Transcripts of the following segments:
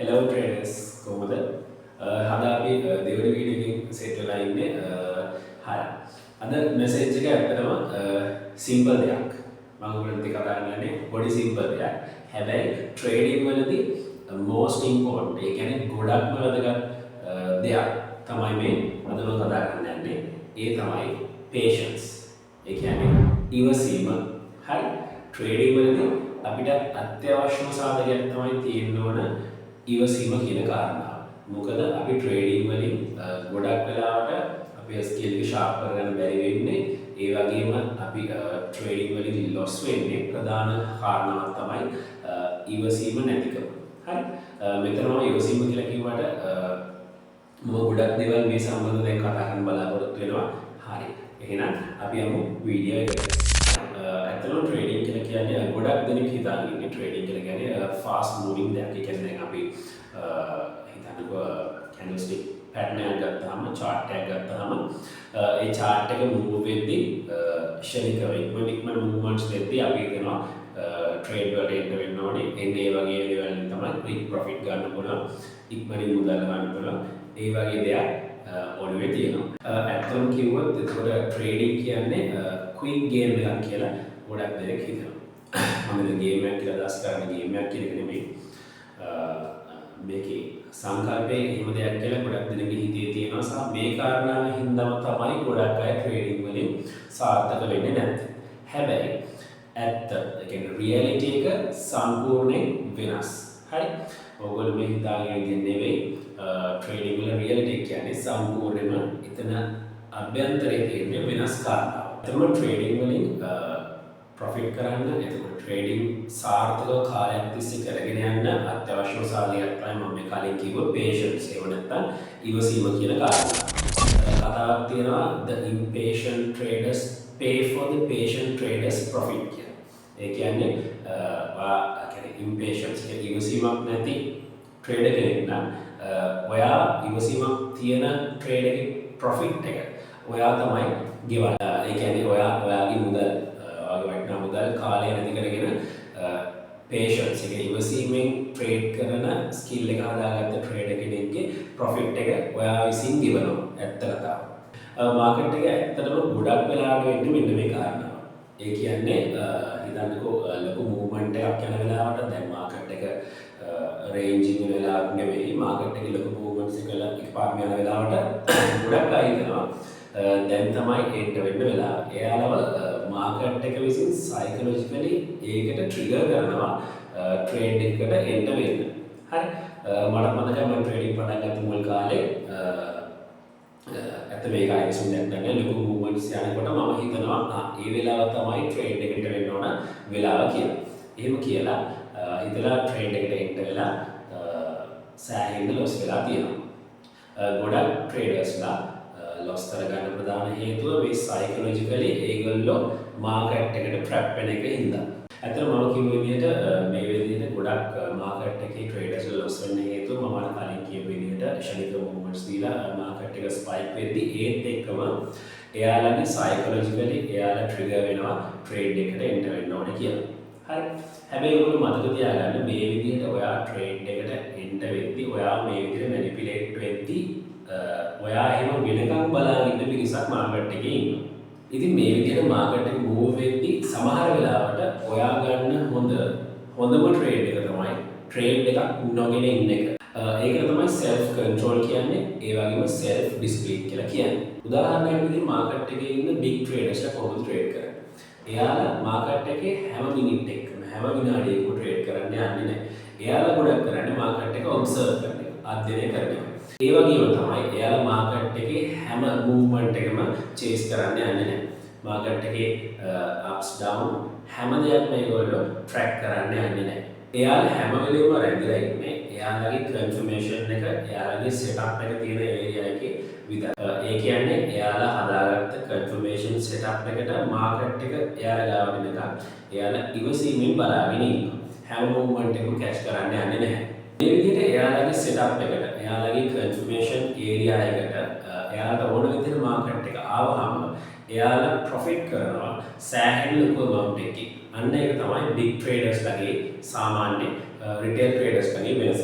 Hello traders, කොහොමද? අද අපි දෙවෙනි වීඩියෝ එකකින් සෙට් වෙලා ඉන්නේ. හරි. අද මෙසේජ් එක ඇත්තටම සිම්පල් දෙයක්. මම ඔයගොල්ලන්ට කතා කරන්නේ පොඩි සිම්පල් දෙයක්. හැබැයි ට්‍රේඩින් වලදී most important ඒ කියන්නේ ගොඩක්ම වැදගත් දෙයක් තමයි මේ අද මම කතා කරන්න යන්නේ. ඒ තමයි patience. ඒ කියන්නේ ඉවසීම. හරි. ට්‍රේඩින් වලදී අපිට අත්‍යවශ්‍යම සාධකයක් තමයි තියෙන්න ඕන ඉවසීම කියන කාරණාව. මොකද අපි ට්‍රේඩින් වලින් ගොඩක් වෙලාවට අපේ ස්කිල් එක ෂාප් කරගන්න බැරි වෙන්නේ. ඒ වගේම අපි ට්‍රේඩින් වලින් ලොස් වෙන්නේ ප්‍රධාන කාරණාවක් තමයි ඉවසීම නැතිකම. හරි. මෙතන මම ඉවසීම කියලා කිව්වට මම ගොඩක් දේවල් මේ සම්බන්ධයෙන් කතා කරන්න බලාපොරොත්තු වෙනවා. හරි. එහෙනම් අපි යමු වීඩියෝ එකට. ඇත්තටම ට්‍රේඩින් කියලා කියන්නේ ගොඩක් දෙනෙක් හිතන්නේ ඉන්නේ ට්‍රේඩින් කියලා කියන්නේ ෆාස්ට් මූවින් දෙයක්. ඒ කියන්නේ දැන් අපි හිතන්නකෝ කැන්ඩල්ස්ටික් පැටර්න් එකක් ගත්තාම chart එකක් ගත්තාම ඒ chart එක මූව් වෙද්දී ක්ෂණිකව ඉක්මන මූව්මන්ට්ස් දෙද්දී අපි හිතනවා ට්‍රේඩ් වලට එන්න වෙන්න ඕනේ. එන්නේ ඒ වගේ දේවල් තමයි ක්වික් ප්‍රොෆිට් ගන්න පුළුවන්. ඉක්මනින් මුදල් ගන්න පුළුවන්. ඒ වගේ දෙයක් ඔළුවේ තියෙනවා. ඇත්තම කිව්වොත් ඒකට ට්‍රේඩින් කියන්නේ ක්වික් ගේම් එකක් කියලා ගොඩක් දෙනෙක් හිතනවා. මම මේ ගේම් එකක් කියලා අදහස් කරන්නේ ගේම් එකක් කියන එක නෙමෙයි. මේකේ සංකල්පයේ එහෙම දෙයක් කියලා ගොඩක් දෙනෙක්ගේ හිතේ තියෙනවා සහ මේ කාරණාවෙන් හින්දාම තමයි ගොඩක් අය ට්‍රේඩින් වලින් සාර්ථක වෙන්නේ නැත්තේ. හැබැයි ඇත්ත ඒ කියන්නේ රියැලිටි එක සම්පූර්ණයෙන් වෙනස්. හරි. ඔයගොල්ලෝ මේ හිතාගෙන ඉන්නේ නෙවෙයි ට්‍රේඩින් වල රියැලිටි කියන්නේ සම්පූර්ණයෙන්ම එතන අභ්‍යන්තරයේ තියෙන වෙනස් කාරණාවක්. එතනම ට්‍රේඩින් වලින් ප්‍රොෆිට් කරන්න එතකොට ට්‍රේඩින් සාර්ථකව කාලයක් තිස්සේ කරගෙන යන්න අත්‍යවශ්‍යම සාධකයක් තමයි මම මේ කලින් කිව්ව patience. ඒව නැත්තම් ඉවසීම කියන කාරණා. කතාවක් තියෙනවා the impatient traders pay for the patient traders profit කියලා. ඒ කියන්නේ impatience කියන්නේ ඉවසීමක් නැති ට්‍රේඩර් කෙනෙක් නම් ඔයා ඉවසීමක් තියෙන ට්‍රේඩ් එකේ ප්‍රොෆිට් එක ඔයා තමයි ගෙවන්න. ඒ කියන්නේ ඔයාගේ මුදල් වටිනා මුදල් කාලය නැති කරගෙන patience එක ඉවසීමෙන් ට්‍රේඩ් කරන ස්කිල් එක හදාගත්ත ට්‍රේඩර් කෙනෙක්ගේ ප්‍රොෆිට් එක ඔයා විසින් ගෙවනවා. ඇත්ත කතාව. මාකට් එක ඇත්තටම ගොඩක් වෙලාවට වෙන්නේ මෙන්න මේ කාරණාව. ඒ කියන්නේ හිතන්නකෝ ලොකු මූව්මන්ට් එකක් යන වෙලාවට දැන් මාකට් එක රේන්ජින් වෙන වෙලාවක් නෙවෙයි මාකට් එකේ ලොකු මූව්මන්ට්ස් එකපාරම යන වෙලාවට ගොඩක් අය හිතනවා දැන් තමයි එන්ටර් වෙන්න වෙලාව. එයාලව මාකට් එක විසින් සයිකොලොජිකලි ඒකට ට්‍රිගර් කරනවා ට්‍රේඩ් එකකට එන්ටර් වෙන්න. හරි. මට මතකයි මම ට්‍රේඩින් පටන් ගත්ත මුල් කාලේ ඇත්ත මේක අයිසුන් දැක්කම ලොකු මූව්මන්ට්ස් යනකොට මම හිතනවා ඒ වෙලාව තමයි ට්‍රේඩ් එකට වෙන්න ඕන වෙලාව කියලා. එහෙම කියලා හිතලා ට්‍රේඩ් එකට එන්ටර් වෙලා සෑහෙන්න ලොස් වෙලා තියෙනවා. ගොඩක් ට්‍රේඩර්ස්ලා ලොස් කරගන්න ප්‍රධාන හේතුව මේ සයිකොලොජිකලි ඒගොල්ලෝ මාකට් එකට ට්‍රැප් වෙන එක හින්දා. ඇත්තටම මම කිව්ව විදිහට මේ විදිහට ගොඩක් මාකට් එකේ ට්‍රේඩර්ස්ලා ලොස් වෙන්න හේතුව මම කලින් කියපු විදිහට ක්ෂණික මූව්මන්ට්ස් දීලා මාකට් එක ස්පයික් වෙද්දී ඒත් එක්කම එයාලගේ සයිකොලොජිකලි එයාලා ට්‍රිගර් වෙනවා ට්‍රේඩ් එකට එන්ටර් වෙන්න ඕනේ කියලා. හරි. හැබැයි ඔයගොල්ලෝ මතක තියාගන්න මේ විදිහට ඔයා ට්‍රේඩ් එකට එන්ටර් වෙද්දී ඔයා මේ විදිහට මැනිපියුලේට් වෙද්දී ඔයා එහෙම වෙනකම් බලාගෙන ඉන්න පිරිසක් මාකට් එකේ ඉන්නවා. ඉතින් මේ විදිහට මාකට් එක මූව් වෙද්දී සමහර වෙලාවට ඔයා ගන්න හොඳම ට්‍රේඩ් එක තමයි ට්‍රේඩ් එකක් නොගෙන ඉන්න එක. ඒකට තමයි self control කියන්නේ. ඒ වගේම self discipline කියලා කියන්නේ. උදාහරණයක් විදිහට මාකට් එකේ ඉන්න big traders කොහොමද ට්‍රේඩ් කරන්නේ? එයාලා මාකට් එකේ හැම මිනිත් එකකම හැම විනාඩියකම ට්‍රේඩ් කරන්න යන්නේ නැහැ. එයාලා ගොඩක් කරන්නේ මාකට් එක ඔබ්සර්ව් කරන එක, අධ්‍යයනය කරන එක. ඒ වගේම තමයි එයාලා මාකට් එකේ හැම මූව්මන්ට් එකම චේස් කරන්න යන්නේ නැහැ. මාකට් එකේ ups down හැම දෙයක්ම ඒගොල්ලෝ ට්‍රැක් කරන්න යන්නේ නැහැ. එයාලා හැම වෙලෙම රැඳිලා ඉන්නේ එයාලගේ කන්ෆර්මේෂන් එක, එයාලගේ සෙටප් එක තියෙන ඒරියා එකේ විතර. ඒ කියන්නේ එයාලා හදාගත්ත කන්ෆර්මේෂන් සෙටප් එකට මාකට් එක එයාලා ගාව දෙනකම් එයාලා ඉවසීමෙන් බලාගෙන ඉන්නවා. හැම මූව්මන්ට් එකම කැච් කරන්න යන්නේ නැහැ. මේ විදිහට එයාලගේ සෙටප් එකට එයාලගේ කන්ෆර්මේෂන් ඒරියා එකට එයාලට ඕන විදිහට මාකට් එක ආවහම එයාලා ප්‍රොෆිට් කරනවා සෑහෙන ලොකු amount එකකින්. අන්න ඒක තමයි big traders ලගේ සාමාන්‍ය retail traders ලගේ වෙනස.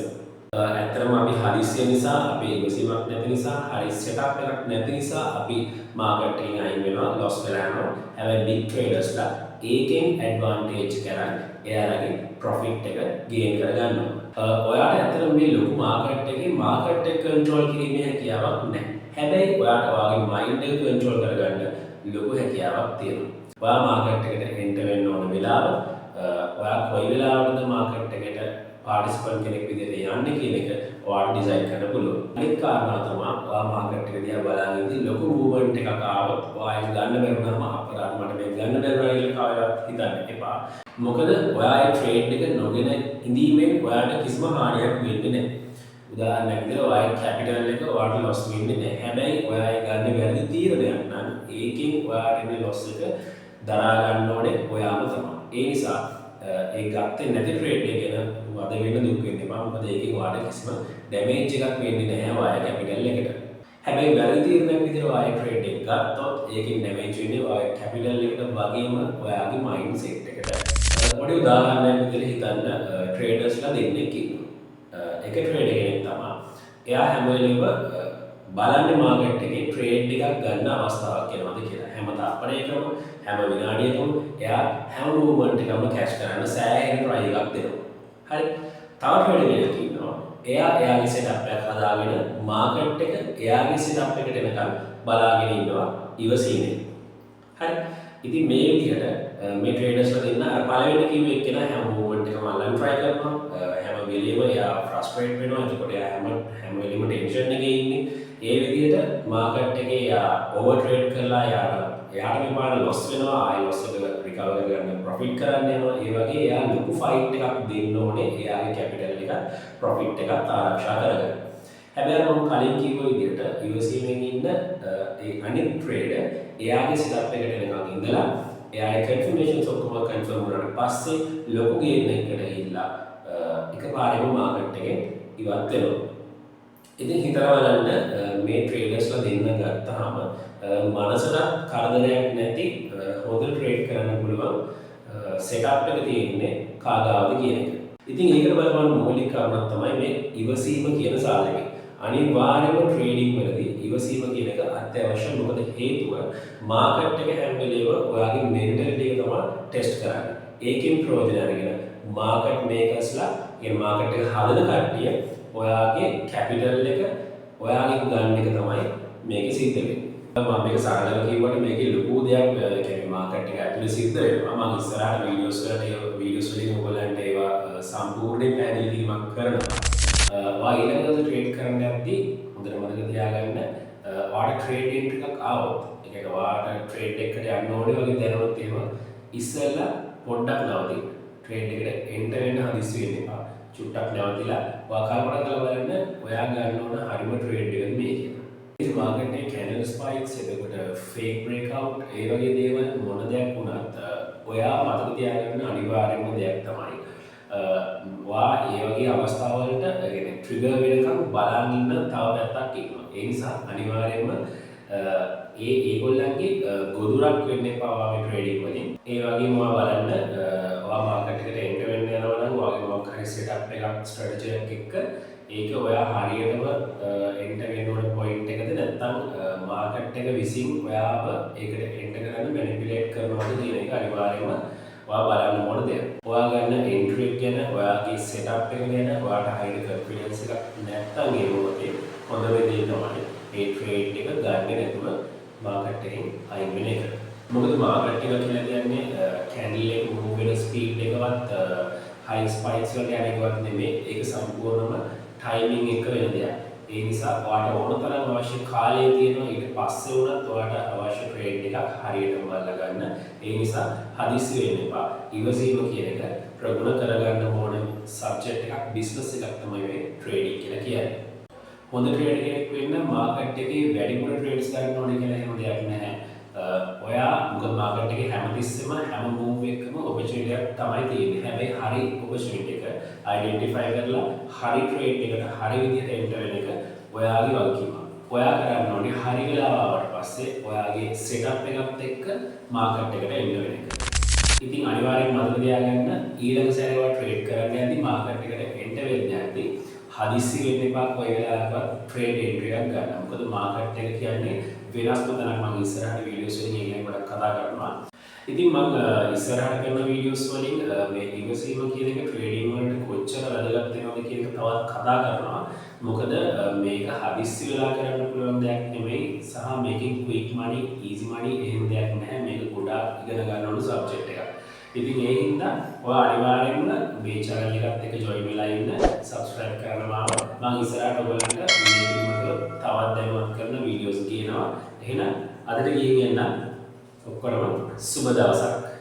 ඇත්තටම අපි හදිස්සිය නිසා අපි ඉවසීමක් නැති නිසා හරි සෙටප් එකක් නැති නිසා අපි මාකට් එකෙන් අයින් වෙනවා ලොස් වෙලා යනවා. හැබැයි big traders ලා ඒකෙන් ඇඩ්වාන්ටේජ් කරන් එයාලගේ ප්‍රොෆිට් එක ගේන් කරගන්නවා. ඔයාට ඇත්තටම මේ ලොකු මාකට් එකේ මාකට් එක කන්ට්‍රෝල් කිරීමේ හැකියාවක් නැහැ. හැබැයි ඔයාට ඔයාගේ මයින්ඩ් එක කන්ට්‍රෝල් කරගන්න ලොකු හැකියාවක් තියෙනවා. ඔයා මාකට් එකට එන්ටර් වෙන්න ඕන වෙලාව ඔයා කොයි වෙලාවකද මාකට් එකට පාර්ටිසිපන්ට් කෙනෙක් විදිහට යන්නේ කියන එක ඔයාලට ඩිසයිඩ් කරන්න පුළුවන්. අනිත් කාරණා තමයි ඔයා මාකට් එක දිහා බලන ඉඳි ලොකු මූව්මන්ට් එකක් ආවොත් ඔයා ගන්න බැරුණාම අපරාධ මට මේ ගන්න බැරුණා කියලා කවදාවත් හිතන්න එපා. මොකද ඔයා ඒ ට්‍රේඩ් එක නොගෙන ඉඳීමෙන් ඔයාට කිසිම හානියක් වෙන්නේ නැහැ. උදාහරණයක් විදිහට ඔයාගේ කැපිටල් එක ඔයාට ලොස් වෙන්නේ නැහැ. හැබැයි ඔයා ඒ ගන්න වැරදි තීරණයක් නම් ඒකෙන් ඔයාට එන්නේ ලොස් එක දරා ගන්න ඕනේ ඔයාම තමයි. ඒ නිසා ඒ ගත්තේ නැති ට්‍රේඩ් එක ගැන වද වෙන්න දුක් වෙන්න එපා. මොකද ඒකෙන් ඔයාලට කිසිම ඩැමේජ් එකක් වෙන්නේ නැහැ ඔයාගේ කැපිටල් එකට. හැබැයි වැරදි තීරණයක් විදිහට ඔයාගේ ට්‍රේඩ් එක ගත්තොත් ඒකෙන් ඩැමේජ් වෙන්නේ ඔයාගේ කැපිටල් එකට වගේම ඔයාගේ මයින්ඩ් සෙට් එකට. පොඩි උදාහරණයක් විදිහට හිතන්න ට්‍රේඩර්ස්ලා දෙන්නෙක් ඉන්නවා. එක ට්‍රේඩර් කෙනෙක් තමයි. එයා හැම වෙලෙම බලන්නේ මාකට් එකේ ට්‍රේඩ් එකක් ගන්න අවස්ථාවක් එනවද කියලා. හැම තාපනයකම හැම විනාඩියකම එයා හැම මූවමන්ට් එකම කැච් කරන්න සෑහෙන try එකක් දෙනවා. හරි. තව ට්‍රේඩර් කෙනෙක් ඉන්නවා. එයා එයාගේ සෙටප් එක හදාගෙන මාකට් එක එයාගේ සෙටප් එකට එනකම් බලාගෙන ඉන්නවා ඉවසීමෙන්. හරි. ඉතින් මේ විදිහට මේ ට්‍රේඩර්ස්ලා දෙන්න අර පළවෙනි කිව්ව එක්කෙනා හැම මූවමන්ට් එකම අල්ලන්න try කරනවා. හැම වෙලෙම එයා ෆ්‍රස්ට්‍රේට් වෙනවා. එතකොට එයා හැම වෙලෙම ටෙන්ෂන් එකේ ඉන්නේ. ඒ විදිහට මාකට් එකේ එයා ඕවර් ට්‍රේඩ් කරලා එයාට මේ පාර ලොස් වෙනවා. ආයෙ ලොස් එක රිකවර් කරගන්න ප්‍රොෆිට් කරන්න යනවා. ඒ වගේ එයා ලොකු ෆයිට් එකක් දෙන්න ඕනේ එයාගේ කැපිටල් එක ප්‍රොෆිට් එකක් ආරක්ෂා කරගන්න. හැබැයි මම කලින් කිව්ව විදිහට ඉවසීමෙන් ඉන්න ඒ අනිත් ට්‍රේඩර් එයාගේ සෙටප් එකට එනකන් ඉඳලා එයාගේ කන්ෆර්මේෂන්ස් ඔක්කොම කන්ෆර්ම් වුණාට පස්සේ ලොකු ගේන් එකකට ගිහිල්ලා එකපාරෙම මාකට් එකෙන් ඉවත් වෙනවා. ඉතින් හිතලා බලන්න මේ ට්‍රේඩර්ස්ලා දෙන්න ගත්තාම මනසට කරදරයක් නැති හොඳ ට්‍රේඩ් කරන්න පුළුවන් සෙටප් එක තියෙන්නේ කාගාවද කියන එක. ඉතින් ඒකට බලපන්න මූලික කාරණා තමයි මේ ඉවසීම කියන සාධකය. අනිවාර්යයෙන්ම ට්‍රේඩින් වලදී ඉවසීම කියන එක අත්‍යවශ්‍යයි. මොකද හේතුව මාකට් එක හැම වෙලේම ඔයාගේ මෙන්ටැලිටි එක තමයි ටෙස්ට් කරන්නේ. ඒකෙන් ප්‍රයෝජන අරගෙන මාකට් මේකර්ස්ලා කියන මාකට් එක හදන කට්ටිය ඔයාගේ කැපිටල් එක ඔයාගෙන් ගන්න එක තමයි මේක සිද්ධ වෙන්නේ. මම මේක සරලව කිව්වට මේකේ ලොකු දෙයක් කියන්නේ මාකට් එක ඇතුලේ සිද්ධ වෙනවා. මම ඉස්සරහට වීඩියෝස් කරලා ඒ වීඩියෝස් වලින් ඔයගොල්ලන්ට ඒවා සම්පූර්ණයෙන් පැහැදිලි කිරීමක් කරනවා. ඔයා ඊළඟට ට්‍රේඩ් කරන්න යද්දී හොඳට මතක තියාගන්න ඔයාට ට්‍රේඩ් එන්ට්‍රි එකක් ආවොත් ඒ කියන්නේ ඔයාට ට්‍රේඩ් එකකට යන්න ඕනේ වගේ දැනුනොත් එහෙම ඉස්සෙල්ලා පොඩ්ඩක් නවතින්න. ට්‍රේඩ් එකට එන්ටර් වෙන්න හදිස්සි වෙන්න එපා. චුට්ටක් නැවතිලා ඔයා කල්පනා කරලා බලන්න ඔයා ගන්න ඕන හරිම ට්‍රේඩ් එකද මේ කියලා. ඉතින් මාකට් එකේ කැන්ඩල් ස්පයික්ස් එතකොට ෆේක් බ්‍රේක්අවුට් ඒ වගේ දේවල් මොන දෙයක් වුණත් ඔයා මතක තියාගන්න අනිවාර්යම දෙයක් තමයි ඔයා ඒ වගේ අවස්ථාවලට يعني ට්‍රිගර් වෙනකම් බලන් ඉන්න තව පැත්තක් ඉන්නවා. ඒ නිසා අනිවාර්යයෙන්ම ඒගොල්ලන්ගේ ගොදුරක් වෙන්න එපා ඔයාගේ ට්‍රේඩින් වලින්. ඒ වගේම ඔයා බලන්න ඔයා මාකට් එකට එන්ටර් වෙන්න යනවා නම් ඔයාගේ මොකක් හරි සෙටප් එකක් ස්ට්‍රැටජි එකක් එක්ක ඒක ඔයා හරියටම එන්ටර් වෙන්න ඕන පොයින්ට් එකද නැත්නම් මාකට් එක විසින් ඔයාව ඒකට එන්ටර් කරන්න මැනිපියුලේට් කරනවද කියන එක අනිවාර්යයෙන්ම ඔයා බලන්න ඕන දෙයක්. ඔයා ගන්න එන්ට්‍රි එක ගැන ඔයාගේ සෙටප් එක ගැන ඔයාට හරියට කන්ෆිඩන්ස් එකක් නැත්නම් ඒ මොකද හොඳ වෙන්නේ තමයි ඒ ට්‍රේඩ් එක ගන්න නැතුව මාකට් එකෙන් අයින් වෙන එක. මොකද මාකට් එක කියලා කියන්නේ කැන්ඩල් එක මූව් වෙන ස්පීඩ් එකවත් හයි ස්පයික්ස් වලට යන එකවත් නෙමෙයි. ඒක සම්පූර්ණම ටයිමින් එක වෙන දෙයක්. ඒ නිසා ඔයාට ඕන තරම් අවශ්‍ය කාලය තියෙනවා. ඊට පස්සේ උනත් ඔයාට අවශ්‍ය ට්‍රේඩ් එකක් හරියටම බලලා ගන්න. ඒ නිසා හදිස්සි වෙන්න එපා. ඉවසීම කියන එක ප්‍රගුණ කරගන්න ඕන සබ්ජෙක්ට් එකක්, බිස්නස් එකක් තමයි මේ ට්‍රේඩින් කියලා කියන්නේ. හොඳ ට්‍රේඩර් කෙනෙක් වෙන්න මාකට් එකේ වැඩිපුර ට්‍රේඩ්ස් ගන්න ඕනේ කියලා එහෙම දෙයක් නැහැ. ඔයා මොකද මාකට් එකේ හැමතිස්සෙම හැම මූව් එකකම ඔපචුනිටි එකක් තමයි තියෙන්නේ. හැබැයි හරි ඔපචුනිටි එක අයිඩෙන්ටිෆයි කරලා හරි ට්‍රේඩ් එකට හරි විදිහට එන්ටර් වෙන එක ඔයාගේ වගකීමක්. ඔයා කරන්න ඕනේ හරි වෙලාව ආවට පස්සේ ඔයාගේ සෙටප් එකත් එක්ක මාකට් එකට එන්ටර් වෙන එක. ඉතින් අනිවාර්යෙන් මතක තියාගන්න ඊළඟ සැරේ ඔයා ට්‍රේඩ් කරන්න යද්දි මාකට් එකට එන්ටර් වෙන්න යද්දි හදිස්සි වෙන්න එපා කොයි වෙලාවකවත් ට්‍රේඩ් එන්ට්‍රි එකක් ගන්න. මොකද මාකට් එක කියන්නේ වෙනස්ම තැනක්. මම ඉස්සරහට වීඩියෝස් වලින් ඒ ගැන ගොඩක් කතා කරනවා. ඉතින් මම ඉස්සරහට කරන වීඩියෝස් වලින් මේ ඉවසීම කියන එක ට්‍රේඩින් වලට කොච්චර වැදගත් වෙනවද කියන එක තවත් කතා කරනවා. මොකද මේක හදිස්සි වෙලා කරන්න පුළුවන් දෙයක් නෙමෙයි සහ මේකෙන් ක්වික් මනි, ඊසි මනි එහෙම දෙයක් නැහැ. මේක ගොඩාක් ඉගෙන ගන්න ඕන සබ්ජෙක්ට් එකක්. ඉතින් ඒ හින්දා ඔයා අනිවාර්යෙන්ම මේ channel එකත් එක්ක join වෙලා ඉන්න, subscribe කරනවා. මම ඉස්සරහට ඔයගලන්ට මේ පිළිබඳව තවත් දැනුවත් කරන වීඩියෝස් ගේනවා. එහෙනම් අදට ගිහින් එන්න. ඔක්කොටම සුබ දවසක්.